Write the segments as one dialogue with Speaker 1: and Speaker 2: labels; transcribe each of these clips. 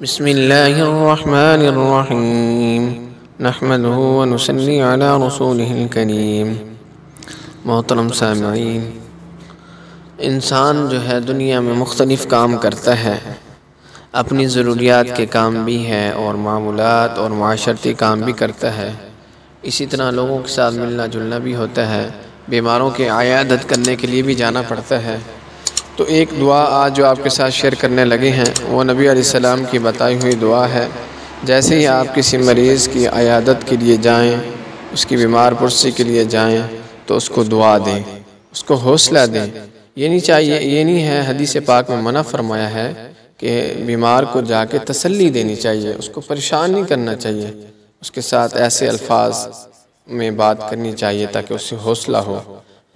Speaker 1: بسم اللہ الرحمن الرحیم نحمدہ ونصلی علی رسولہ الکریم۔ محترم سامعین، انسان جو ہے دنیا میں مختلف کام کرتا ہے، اپنی ضروریات کے کام بھی ہے اور معمولات اور معاشرتی کام بھی کرتا ہے۔ اسی طرح لوگوں کے ساتھ ملنا جلنا بھی ہوتا ہے، بیماروں کے عیادت کرنے کے لیے بھی جانا پڑتا ہے۔ تو ایک دعا آج جو آپ کے ساتھ شیئر کرنے لگے ہیں وہ نبی علیہ السلام کی بتائی ہوئی دعا ہے۔ جیسے ہی آپ کسی مریض کی عیادت کے لیے جائیں، اس کی بیمار پرسی کے لیے جائیں تو اس کو دعا دیں، اس کو حوصلہ دیں۔ یہ نہیں ہے، حدیث پاک میں منع فرمایا ہے کہ بیمار کو جا کے تسلی دینی چاہیے، اس کو پریشان نہیں کرنا چاہیے، اس کے ساتھ ایسے الفاظ میں بات کرنی چاہیے تاکہ اس سے حوصلہ ہو،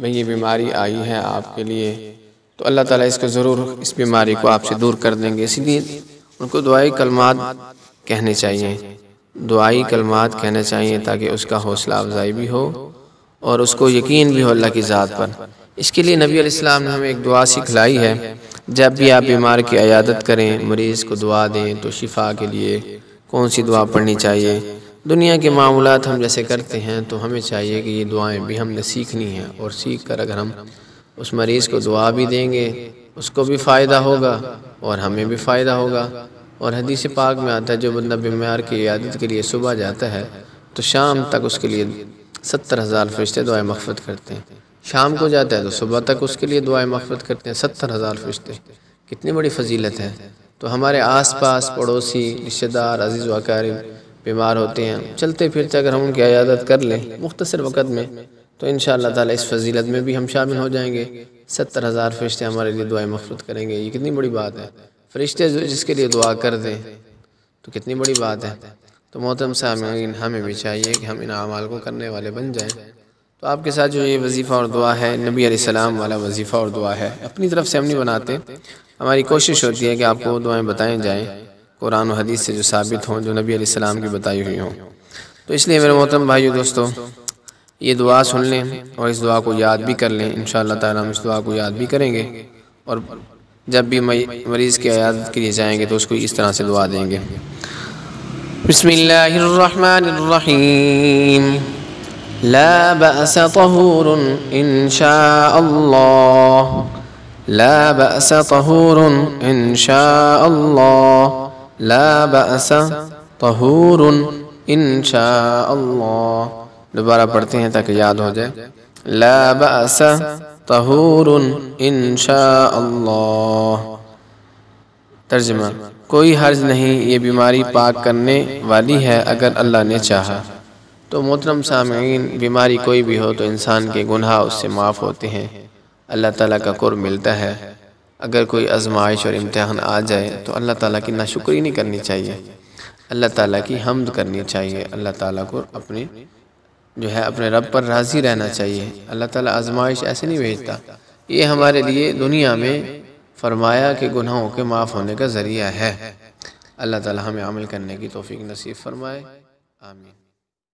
Speaker 1: بھئی یہ بیماری آئی ہے آپ کے لیے تو اللہ تعالیٰ اس کو ضرور اس بیماری کو آپ سے دور کر دیں گے۔ اسی لیے ان کو دعائی کلمات کہنے چاہیے، دعائی کلمات کہنے چاہیے تاکہ اس کا حوصلہ افزائی بھی ہو اور اس کو یقین بھی ہو اللہ کی ذات پر۔ اس کے لیے نبی علیہ السلام نے ہمیں ایک دعا سکھلائی ہے، جب بھی آپ بیمار کی عیادت کریں، مریض کو دعا دیں تو شفا کے لیے کون سی دعا پڑھنی چاہیے۔ دنیا کے معاملات ہم جیسے کرتے ہیں تو ہمیں چاہیے کہ یہ دعائیں بھی ہم نے سیکھنی ہیں، اور سیکھ کر اگر ہم اس مریض کو دعا بھی دیں گے اس کو بھی فائدہ ہوگا اور ہمیں بھی فائدہ ہوگا۔ اور حدیث پاک میں آتا ہے جو بندہ بیمار کی عیادت کے لیے صبح جاتا ہے تو شام تک اس کے لیے 70,000 فرشتے دعائیں مغفرت کرتے ہیں۔ شام کو جاتا ہے تو صبح تک اس کے لیے دعائیں مغفرت کرتے ہیں 70,000 فرشتے۔ کتنی بڑی فضیلت ہے۔ تو ہمارے آس پاس پڑوسی رشتہ دار عزیز و اقارب بیمار ہوتے ہیں، چلتے پھرتے اگر ہم ان کی عیادت کر لیں مختصر وقت میں تو انشاءاللہ تعالیٰ اس فضیلت میں بھی ہم شامل ہو جائیں گے۔ 70,000 فرشتے ہمارے لیے دعائیں مغفرت کریں گے، یہ کتنی بڑی بات ہے۔ فرشتے جس کے لیے دعا کر دیں تو کتنی بڑی بات ہے۔ تو محترم سامعین، ہمیں بھی چاہیے کہ ہم ان اعمال کو کرنے والے بن جائیں۔ تو آپ کے ساتھ جو یہ وظیفہ اور دعا ہے نبی علیہ السلام والا وظیفہ اور دعا ہے، اپنی طرف سے ہم نہیں بناتے، ہماری کوشش ہوتی ہے کہ آپ کو وہ دعائیں بتائیں جائیں قرآن و حدیث سے جو ثابت ہوں، جو نبی علیہ السلام کی بتائی ہوئی ہوں۔ تو اس لیے میرے محترم بھائیو دوستو، یہ دعا سن لیں اور اس دعا کو یاد بھی کر لیں۔ انشاءاللہ تعالیٰ ہم اس دعا کو یاد بھی کریں گے اور جب بھی مریض کی عیادت کے لیے جائیں گے تو اس کو اس طرح سے دعا دیں گے۔ بسم اللہ الرحمن الرحیم لا بأس طہور ان شاء اللہ، لا بأس طہور ان شاء اللہ، لا بأس طہور ان شاء اللہ۔ دوبارہ پڑھتے ہیں تاکہ یاد ہو جائے۔ لا بأس طہور ان شاء اللہ۔ ترجمہ: کوئی حرج نہیں، یہ بیماری پاک کرنے والی ہے اگر اللہ نے چاہا۔ تو محترم سامعین، بیماری کوئی بھی ہو تو انسان کے گناہ اس سے معاف ہوتے ہیں، اللہ تعالیٰ کا قرب ملتا ہے۔ اگر کوئی آزمائش اور امتحان آ جائے تو اللہ تعالیٰ کی ناشکری نہیں کرنی چاہیے، اللہ تعالیٰ کی حمد کرنی چاہیے، اللہ تعالیٰ کو اپنے رب پر راضی رہنا چاہیے۔ اللہ تعالیٰ آزمائش ایسے نہیں بھیجتا، یہ ہمارے لیے دنیا میں فرمایا کہ گناہوں کے معاف ہونے کا ذریعہ ہے۔ اللہ تعالیٰ ہمیں عمل کرنے کی توفیق نصیب فرمائے، آمین۔